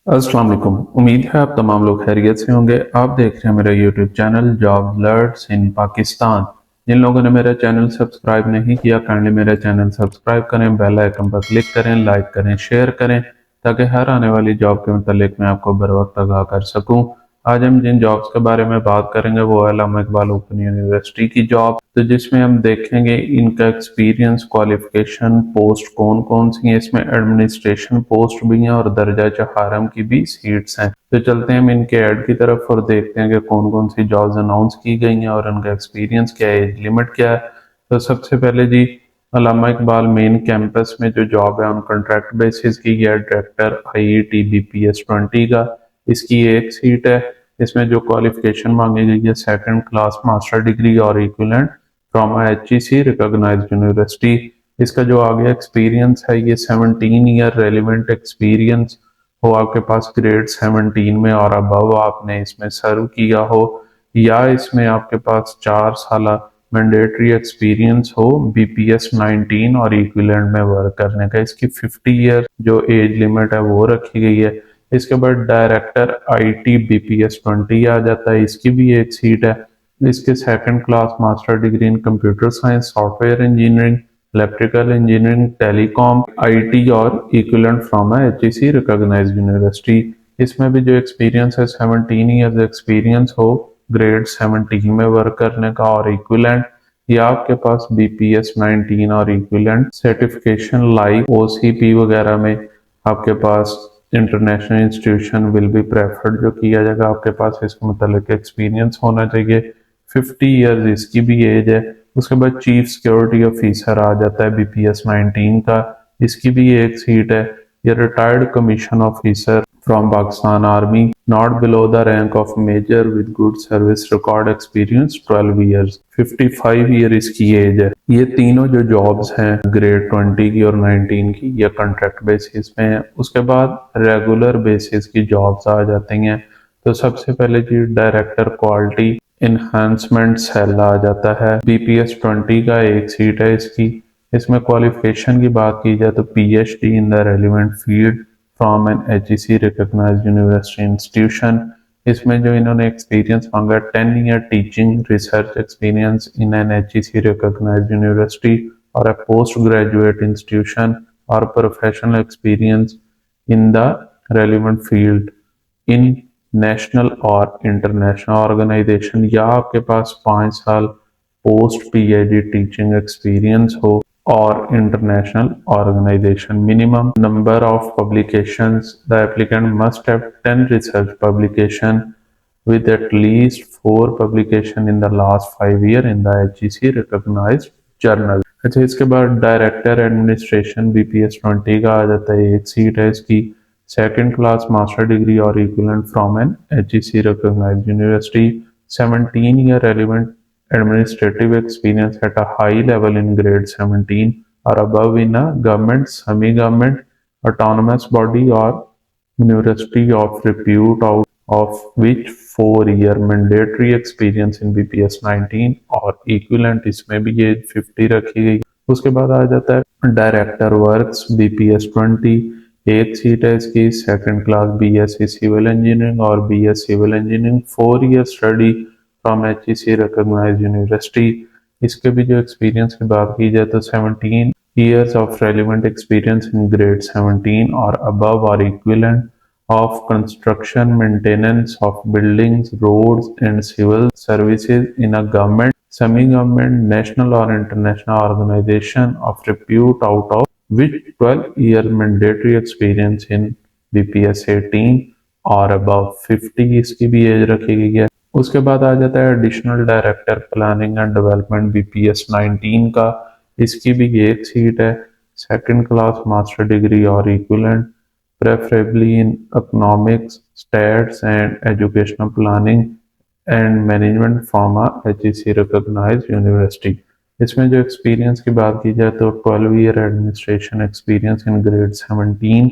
अस्सलाम वालेकुम। उम्मीद है आप तमाम लोग खैरियत से होंगे। आप देख रहे हैं मेरा यूट्यूब चैनल जॉब अलर्ट्स इन पाकिस्तान। जिन लोगों ने मेरा चैनल सब्सक्राइब नहीं किया, काइंडली मेरा चैनल सब्सक्राइब करें, बेल आइकन पर क्लिक करें, लाइक करें, शेयर करें, ताकि हर आने वाली जॉब के मुतालिक मैं आपको बर वक्त आगाह कर सकूं। आज हम जिन जॉब्स के बारे में बात करेंगे वो है अल्लामा इकबाल ओपन यूनिवर्सिटी की जॉब, तो जिसमें हम देखेंगे इनका एक्सपीरियंस, क्वालिफिकेशन, पोस्ट कौन कौन सी हैं। इसमें एडमिनिस्ट्रेशन पोस्ट भी हैं और दर्जा चहारम की भी सीट्स हैं। तो चलते हैं हम इनके ऐड की तरफ और देखते हैं कि कौन कौन सी जॉब्स अनाउंस की गई हैं और उनका एक्सपीरियंस क्या है, एज लिमिट क्या है। तो सबसे पहले जी, अल्लामा इकबाल मेन कैंपस में जो जॉब है ऑन कॉन्ट्रैक्ट बेसिस की है, डायरेक्टर IET BPS 20 का। इसकी एक सीट है। इसमें जो क्वालिफिकेशन मांगी गई है, सेकंड क्लास मास्टर डिग्री और equivalent from HEC recognised university. इसका जो आगे एक्सपीरियंस है ये 17 ईयर रेलिवेंट एक्सपीरियंस हो आपके पास ग्रेड 17 में और अबव आपने इसमें सर्व किया हो, या इसमें आपके पास 4 साल मैंडेटरी एक्सपीरियंस हो BPS 19 और इक्विवेलेंट में वर्क करने का। इसकी 50 ईयर जो एज लिमिट है वो रखी गई है। इसके बाद डायरेक्टर IT BPS 20 आ जाता है, इसकी भी एक सीट है। इसके second class master degree in computer science, software engineering, electrical engineering, telecom, IT और equivalent from HEC recognised university. इसमें भी जो एक्सपीरियंस है 17 ईयर्स एक्सपीरियंस हो ग्रेड 17 में वर्क करने का और इक्विवेलेंट, या आपके पास BPS 19 और इक्विवेलेंट सर्टिफिकेशन लाइक OCP वगैरह में आपके पास international institution will be preferred जो किया जाएगा। आपके पास इसके मुतालिक एक्सपीरियंस होना चाहिए। 50 ईयर्स इसकी भी एज है। उसके बाद चीफ सिक्योरिटी ऑफिसर आ जाता है BPS 19 का, इसकी भी एक सीट है। ये retired commission officer from Pakistan army, not below the rank of major with good service record experience 12 years, 55 year इसकी एज है। ये तीनों जो जॉब्स हैं ग्रेड 20 की और 19 की, ये कॉन्ट्रैक्ट बेसिस पे हैं। उसके बाद रेगुलर बेसिस की जॉब्स आ जाती हैं। तो सबसे पहले जी डायरेक्टर क्वालिटी इन्हांसमेंट सेल आ जाता है। BPS 20 का एक सीट है इसकी। इसमें क्वालिफिकेशन की बात की जाए तो PhD in the relevant field from an HEC recognised university institution. इसमें जो इन्होंने एक्सपीरियंस मांगा 10 year teaching research experience in an HEC recognised university और a postgraduate institution or professional experience in the relevant field in national और international organisation, या आपके पास 5 साल post PhD teaching experience हो और international organisation. Minimum number of publications, the applicant must have 10 research publication with at least 4 publication in the last 5 year in the HEC recognized journal। अच्छा, इसके बाद director administration BPS 20 का आ जाता है, एक सीट है इसकी। सेकंड क्लास मास्टर डिग्री और equivalent from an HEC recognized university, 17 year relevant administrative experience at a high level in grade 17 or above in a government, semi-government, autonomous body or university of repute out of which 4 year mandatory experience in BPS 19 और equivalent, इसमें भी ये 50 रखी गई। उसके बाद आ जाता है डायरेक्टर वर्क्स BPS 20, एक सीट है इसकी। Second class BSc civil engineering और BS civil engineering, 4 year study from HEC recognised university. इसके भी जो एक्सपीरियंस की बात की जाए तो 17 years of relevant experience in grade 17 or above or equivalent of construction maintenance of buildings, roads and civil services in a government, semi-government, national or international organization of repute out of which 12 year mandatory experience in BPS 18 और above 50 इसकी भी as रखी गई है। उसके बाद आ जाता है additional director planning and development BPS 19 का, इसकी भी एक सीट है। सेकंड क्लास मास्टर डिग्री और equivalent, preferably in economics, stats and educational planning and management from HEC recognised university. इसमें जो एक्सपीरियंस की बात की जाए तो 12 year administration experience in grade 17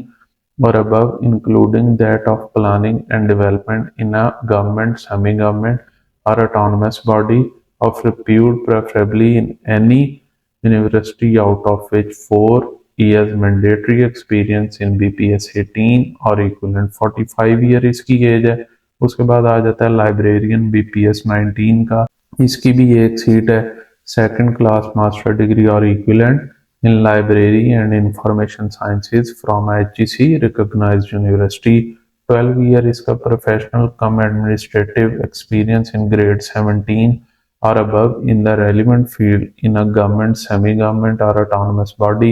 or above, including that of planning and development in a government, semi-government or autonomous body of repute, preferably in any university out of which 4 years mandatory experience in BPS 18 और equivalent 45 year इसकी age है। उसके बाद आ जाता है librarian BPS 19 का, इसकी भी एक सीट है। सेकंड क्लास मास्टर डिग्री और equivalent in library and information sciences from HGC recognised university. 12 year इसका professional cum administrative experience in grade 17 or above in the relevant field in a government, semi-government or autonomous body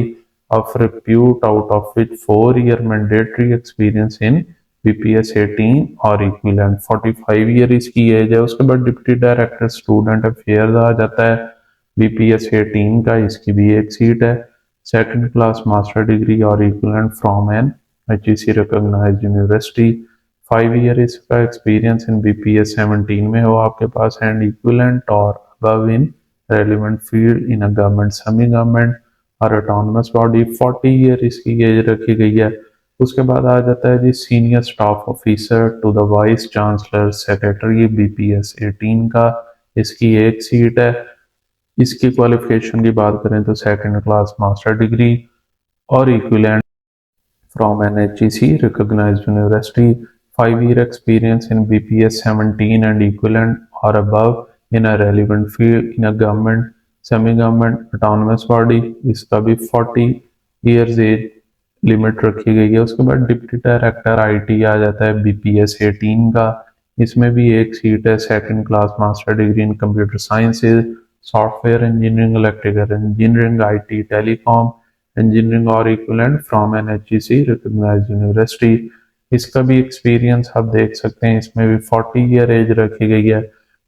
of repute, out of which 4 year mandatory experience in BPS 18 और equivalent। 45 year इसकी age है। उसके बाद deputy director student affairs आ जाता है BPS 18 का, इसकी भी एक सीट है। सेकंड क्लास मास्टर डिग्री और equivalent from an HEC recognised university. 5 year इसका एक्सपीरियंस इन BPS 17 में हो आपके पास एंड इक्विवेलेंट और above in relevant field in a government, semi government और ऑटोनमस बॉडी। 40 ईयर इसकी एज रखी गई है। उसके बाद आ जाता है जी senior staff officer to the vice chancellor secretary BPS 18 का, इसकी एक सीट है। इसकी क्वालिफिकेशन की बात करें तो सेकंड क्लास मास्टर डिग्री और equivalent from an HEC recognized university, 5 year experience in BPS 17 and equivalent or above in a relevant field in a government, semi-government, autonomous body। इसका भी 40 years एज लिमिट रखी गई है। उसके बाद deputy director IT आ जाता है BPS 18 का, इसमें भी एक सीट है। Second class master degree in computer sciences, software engineering, electrical engineering, IT telecom engineering और equivalent from an HEC recognised university. इसका भी एक्सपीरियंस आप देख सकते हैं, इसमें भी 40 ईयर एज रखी गई है।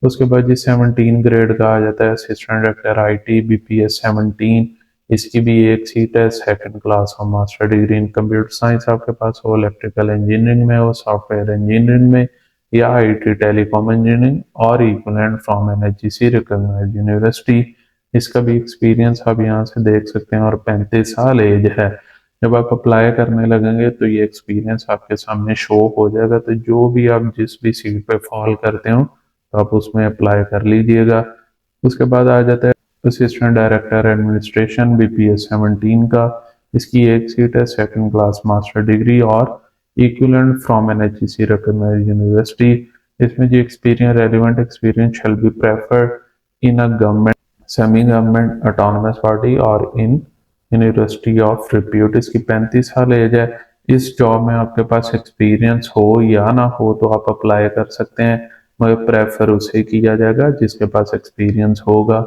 उसके बाद जी 17 ग्रेड का आ जाता है असिस्टेंट डायरेक्टर IT BPS 17, इसकी भी एक सीट है। सेकंड क्लास और master degree in computer science आपके पास हो, इलेक्ट्रिकल इंजीनियरिंग में हो, सॉफ्टवेयर इंजीनियरिंग में या IT टेलीकॉम इंजीनियरिंग और equivalent from an HEC recognised university. इसका भी एक्सपीरियंस आप यहाँ से देख सकते हैं और 35 साल एज है। जब आप अप्लाई करने लगेंगे तो ये एक्सपीरियंस आपके सामने शो हो जाएगा, तो जो भी आप जिस भी सीट पे फॉल करते हो तो आप उसमें अप्लाई कर लीजिएगा। उसके बाद आ जाता है असिस्टेंट डायरेक्टर एडमिनिस्ट्रेशन BPS 17 का, इसकी एक सीट है। सेकंड क्लास मास्टर डिग्री और equivalent from an HEC recognised university. इसमें जो experience relevant experience shall be preferred in a government, semi government, autonomous body और इन यूनिवर्सिटी ऑफ रिप्यूट। इसकी 35 साल एज है। इस जॉब में आपके पास एक्सपीरियंस हो या ना हो तो आप अप्लाई कर सकते हैं, मगर प्रेफर उसे किया जाएगा जिसके पास एक्सपीरियंस होगा।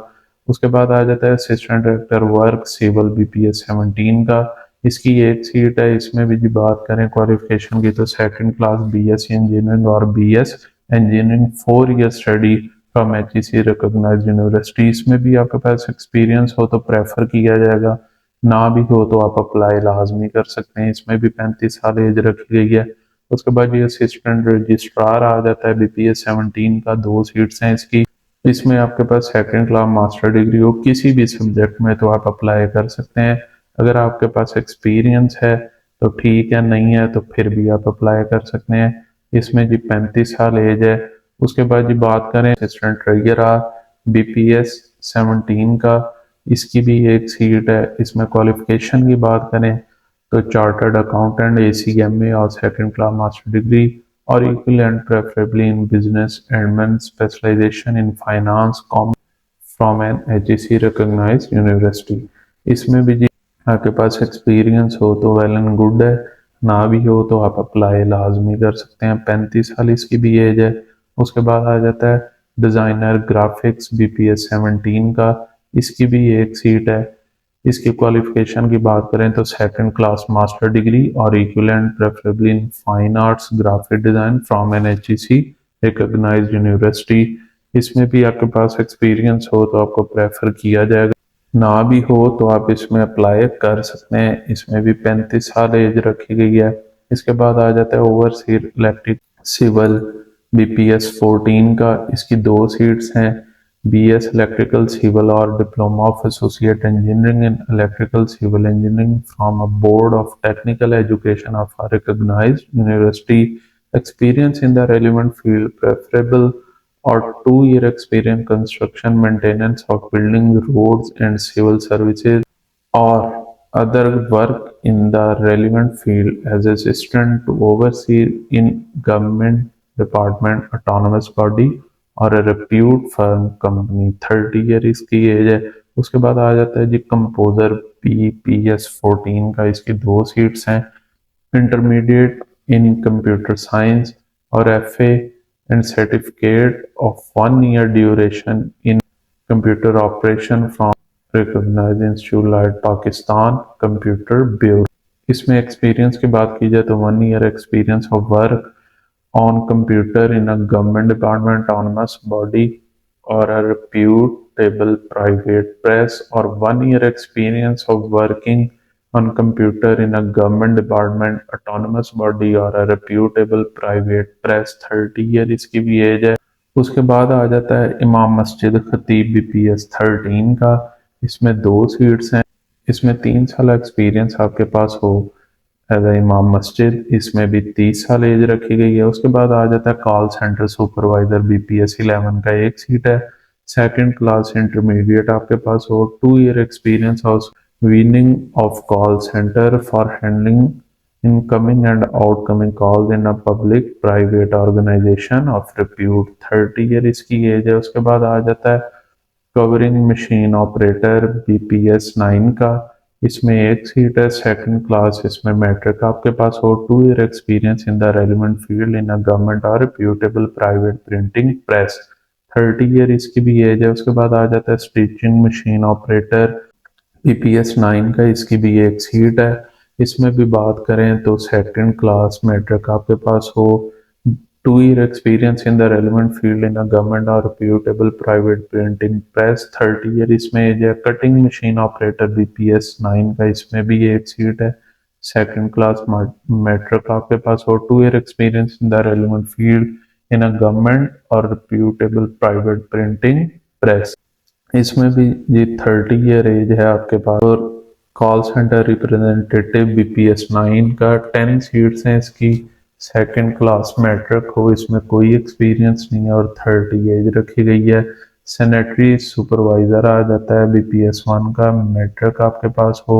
उसके बाद आ जाता है assistant director work civil BPS 17 का, इसकी एक सीट है। इसमें भी बात करें क्वालिफिकेशन की तो सेकंड क्लास BSc इंजीनियरिंग और BS engineering 4 year study from HEC recognised university. इसमें भी आपके पास एक्सपीरियंस हो तो प्रेफर किया जाएगा, ना भी हो तो आप अप्लाई लाजमी कर सकते हैं। इसमें भी 35 साल एज रखी गई है। उसके बाद ये असिस्टेंट रजिस्ट्रार आ जाता है BPS 17 का, 2 सीट्स हैं इसकी। इसमें आपके पास सेकंड क्लास मास्टर डिग्री हो किसी भी सब्जेक्ट में तो आप अप्लाई कर सकते हैं। अगर आपके पास एक्सपीरियंस है तो ठीक है, नहीं है तो फिर भी आप अप्लाई कर सकते हैं। इसमें जी 35 साल एज है। उसके बाद जी बात करें असिस्टेंट ट्रेजरर BPS 17 का, इसकी भी एक सीट है। इसमें क्वालिफिकेशन की बात करें तो चार्टर्ड अकाउंटेंट ACMA और सेकंड क्लास मास्टर डिग्री और equivalent preferably in business admin specialisation in finance com from an HEC recognised university. इसमें भी जी आपके पास एक्सपीरियंस हो तो वेल एंड गुड है, ना भी हो तो आप अप्लाई लाजमी कर सकते हैं। 35 साल इसकी भी एज है। उसके बाद आ जाता है डिज़ाइनर ग्राफिक्स BPS 17 का, इसकी भी एक सीट है। इसकी क्वालिफिकेशन की बात करें तो सेकंड क्लास मास्टर डिग्री और equivalent preferably in fine arts graphic design from an HEC recognised university. इसमें भी आपके पास एक्सपीरियंस हो तो आपको प्रेफर किया जाएगा, ना भी हो तो आप इसमें अप्लाई कर सकते हैं। इसमें भी 35 साल एज रखी गई है। इसके बाद आ जाता है ओवरसीयर इलेक्ट्रिक सिविल BPS 14 का, इसकी 2 सीट्स हैं। BS इलेक्ट्रिकल सिविल और diploma of associate engineering in electrical civil engineering from a board of technical education of a recognised university. Experience in the relevant field preferable और 2 year experience construction maintenance of building roads and civil services और other work in the relevant field as assistant to oversee in government department, autonomous body और a repute firm company। 30 year इसकी age है। उसके बाद आ जाता है जी composer BPS 14 का, इसकी 2 सीट्स हैं। इंटरमीडिएट इन कंप्यूटर साइंस और FA and certificate of 1 year duration in computer operation from recognised institute like Pakistan computer bureau. इसमें एक्सपीरियंस की बात की जाए तो 1 year experience of work on computer in a government department, autonomous body और a reputable private press, or 1 year experience of working on computer in a government department, autonomous body or a reputable private press। 30 year इसकी भी as है। उसके बाद आ जाता है इमाम मस्जिद खतीब BPS 13 का। इसमें 2 सीट्स हैं। इसमें 3 साल एक्सपीरियंस आपके पास हो एज ए इमाम मस्जिद, इसमें भी 30 साल एज रखी गई है। उसके बाद आ जाता है कॉल सेंटर सुपरवाइजर BPS 11 का, 1 सीट है। सेकंड क्लास इंटरमीडिएट आपके पास हो, 2 year experience of weaning of call centre for handling incoming and outcoming calls in a public private organisation of repute. 30 year इसकी एज है। उसके बाद आ जाता है कवरिंग मशीन ऑपरेटर BPS 9 का, इसमें 1 सीट है। सेकंड क्लास इसमें मैट्रिक आपके पास हो, 2 year experience in the relevant field in a government और reputable private printing press. 30 year इसकी भी एज है। उसके बाद आ जाता है स्टिचिंग मशीन ऑपरेटर BPS 9 का, इसकी भी 1 सीट है। इसमें भी बात करें तो सेकंड क्लास मैट्रिक आपके पास हो, 2 year experience in the relevant field in a government or reputable private printing press। 30 year इसमें एज है। कटिंग मशीन ऑपरेटर BPS 9 का, इसमें भी 1 सीट है। सेकंड क्लास मैट्रिक आपके पास हो, 2 year experience in the relevant field in a government और रिप्यूटेबल प्राइवेट प्रिंटिंग प्रेस। इसमें भी ये 30 ईयर एज है आपके पास। और कॉल सेंटर रिप्रेजेंटेटिव BPS 9 का, 10 सीट्स हैं इसकी। सेकंड क्लास मैट्रिक हो, इसमें कोई एक्सपीरियंस नहीं है और 30 एज रखी गई है। सैनिटरी सुपरवाइजर आ जाता है BPS 1 का, मैट्रिक आपके पास हो,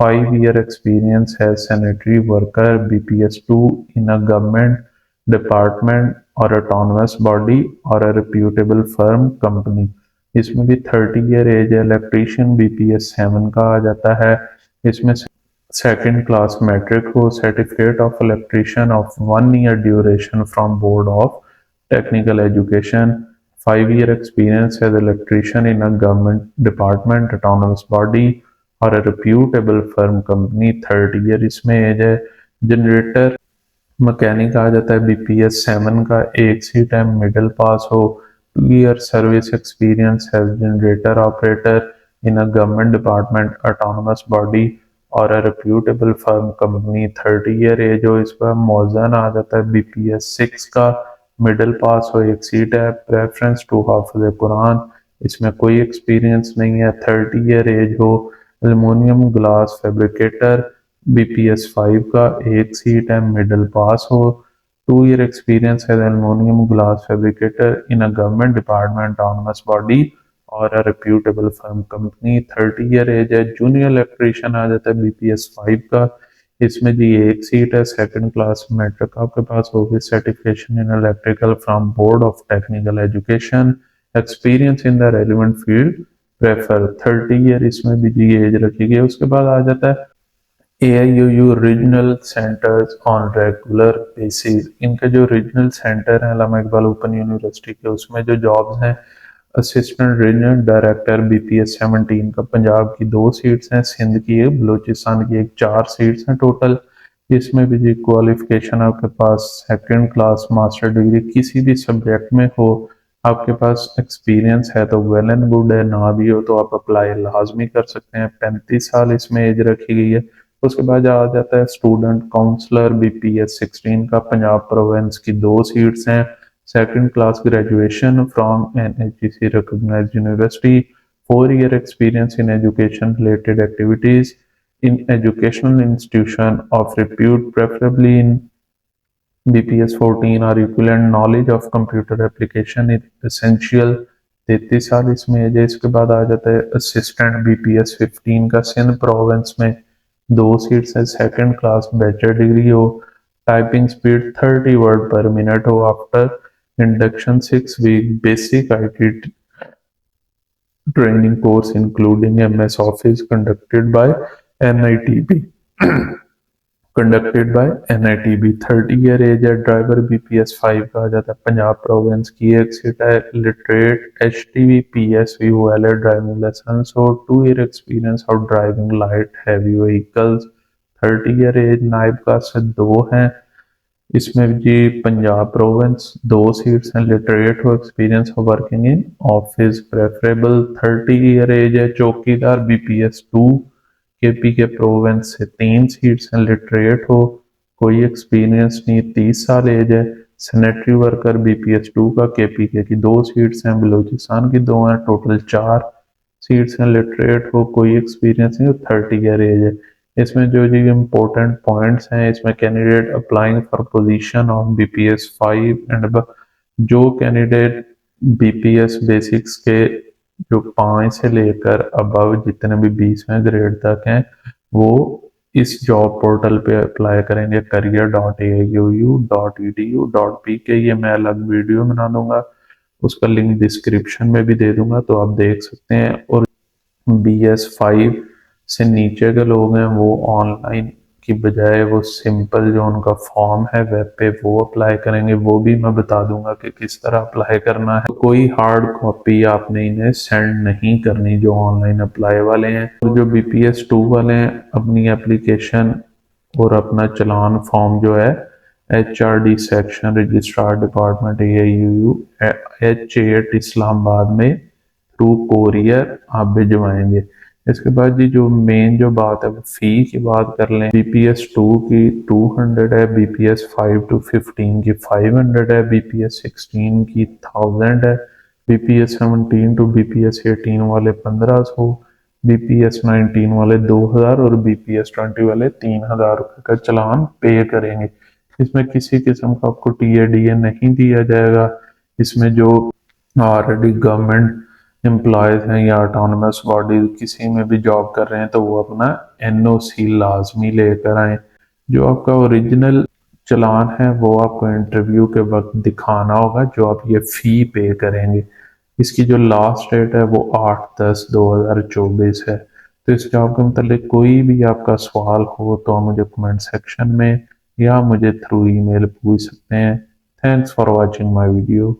5 ईयर एक्सपीरियंस है। Sanitary worker BPS 2 in a government department और ऑटोनमस बॉडी और अ रिप्यूटेबल फर्म कंपनी। इसमें भी 30 ईयर एज है। इलेक्ट्रीशियन BPS 7 का आ जाता है। इसमें सेकंड क्लास मैट्रिक हो, certificate of electrician of 1 year duration from board of technical education, 5 year experience as electrician in a government department, autonomous body और a reputable firm company. 30 year इसमें as है। Generator mechanic आ जाता है BPS 7 का, 1 seat है। Middle pass हो, 2 year service experience है। Generator operator in a government department, autonomous body और a reputable firm company. 30 year age हो। इस पर मौजन आ जाता है BPS 6 का, मिडिल पास हो, 1 सीट है। प्रेफरेंस टू हाफिज कुरान, इसमें कोई एक्सपीरियंस नहीं है। 30 ईयर एज हो। एल्युमिनियम ग्लास फैब्रिकेटर BPS 5 का, 1 सीट है। मिडिल पास हो, 2 ईयर एक्सपीरियंस है। Aluminium glass fabricator in a government department, autonomous body और a reputable firm company. 30 year age है। जूनियर इलेक्ट्रीशियन आ जाता है BPS 5 का, इसमें जी 1 सीट है। सेकंड क्लास मैट्रिक आपके पास होगी। Certification in electrical from board of technical education, experience in the relevant field prefer. 30 year इसमें भी जी एज रखी गई है। उसके बाद आ जाता है AIUU regional centres on regular basis. इनके जो रीजनल सेंटर हैं अल्लामा इकबाल ओपन यूनिवर्सिटी के, उसमें जो जॉब्स हैं असिस्टेंट रीजनल डायरेक्टर BPS 17 का, पंजाब की 2 सीट्स हैं, सिंध की 1, बलूचिस्तान की 1, 4 सीट्स हैं टोटल। इसमें भी जी क्वालिफिकेशन आपके पास सेकंड क्लास मास्टर डिग्री किसी भी सब्जेक्ट में हो, आपके पास एक्सपीरियंस है तो वेल एंड गुड है, ना भी हो तो आप अप्लाई लाजमी कर सकते हैं। 35 साल इसमें एज रखी गई है। उसके बाद आ जाता है स्टूडेंट काउंसलर BPS 16 का, पंजाब प्रोविंस की 2 सीट्स हैं। Second class graduation from NHEC recognised university, 4 year experience in education related activities in educational institution of repute, preferably in BPS 14 or equivalent, knowledge of computer application is essential। 33 साल इसमें as है। इसके बाद आ जाता है assistant BPS 15 का, Sindh province में 2 सीट्स हैं, सेकंड क्लास बैचलर डिग्री हो, typing speed 30 word per minute हो। After induction 6 week basic IT training course including MS Office conducted by NITB। 30 year age है। ड्राइवर BPS 5 कहा जाता है। पंजाब प्रोविंस की एक सीट है। Literate HTV PSV valid driving licence और 2 year experience of driving light heavy vehicles. 30 year age. नायब का से 2 हैं इसमें जी। पंजाब प्रोविंस 2 सीट्स हैं। लिटरेट हो, experience of working in office preferable. 30 year age है। चौकीदार BPS 2 KP के प्रोविंस से 3 सीट्स हैं। लिटरेट हो, कोई एक्सपीरियंस नहीं, 30 साल एज है। सैनिटरी वर्कर BPS 2 का KPK की 2 सीट्स हैं। बलूचिस्तान की 2 हैं। टोटल 4 सीट्स हैं। लिटरेट हो, कोई एक्सपीरियंस नहीं और 30 ईयर एज है। इसमें जो जी इम्पोर्टेंट पॉइंट्स हैं, इसमें candidate applying for position of BPS 5 and जो कैंडिडेट BPS बेसिक्स के जो 5 से लेकर अबव जितने भी 20वें ग्रेड तक हैं वो इस जॉब पोर्टल पे अप्लाई करेंगे। career.auu.edu.pk। ये मैं अलग वीडियो बना दूंगा, उसका लिंक डिस्क्रिप्शन में भी दे दूंगा तो आप देख सकते हैं। और BS 5 से नीचे के लोग हैं वो ऑनलाइन की बजाय वो सिंपल जो उनका फॉर्म है वेब पे वो अप्लाई करेंगे। वो भी मैं बता दूंगा कि किस तरह अप्लाई करना है। तो कोई हार्ड कॉपी आपने इन्हें सेंड नहीं करनी जो ऑनलाइन अप्लाई वाले हैं। और जो BPS 2 वाले हैं अपनी एप्लीकेशन और अपना चलान फॉर्म जो है HRD section registrar department AIUU H8 Islamabad में थ्रू कोरियर आप भिजवाएंगे। इसके बाद जी जो मेन जो बात है वो फी की बात कर लें। BPS 2 की 200 है। BPS 5 to 15 की 500 है। BPS 16 की 1000 है। BPS 17 to BPS 18 वाले 1500। BPS 19 वाले 2000 और BPS 20 वाले 3000 रुपये का चलान पे करेंगे। इसमें किसी किस्म का आपको TADA नहीं दिया जाएगा। इसमें जो ऑलरेडी गवर्नमेंट एम्प्लॉयज हैं या ऑटोनमस बॉडी किसी में भी जॉब कर रहे हैं तो वो अपना NOC लाजमी लेकर आए। जो आपका ओरिजिनल चलान है वो आपको इंटरव्यू के वक्त दिखाना होगा जो आप ये फी पे करेंगे। इसकी जो लास्ट डेट है वो 8/10/2024 है। तो इस जॉब के मतलब कोई भी आपका सवाल हो तो आप मुझे कमेंट सेक्शन में या मुझे थ्रू ईमेल पूछ सकते हैं। Thanks for watching my video.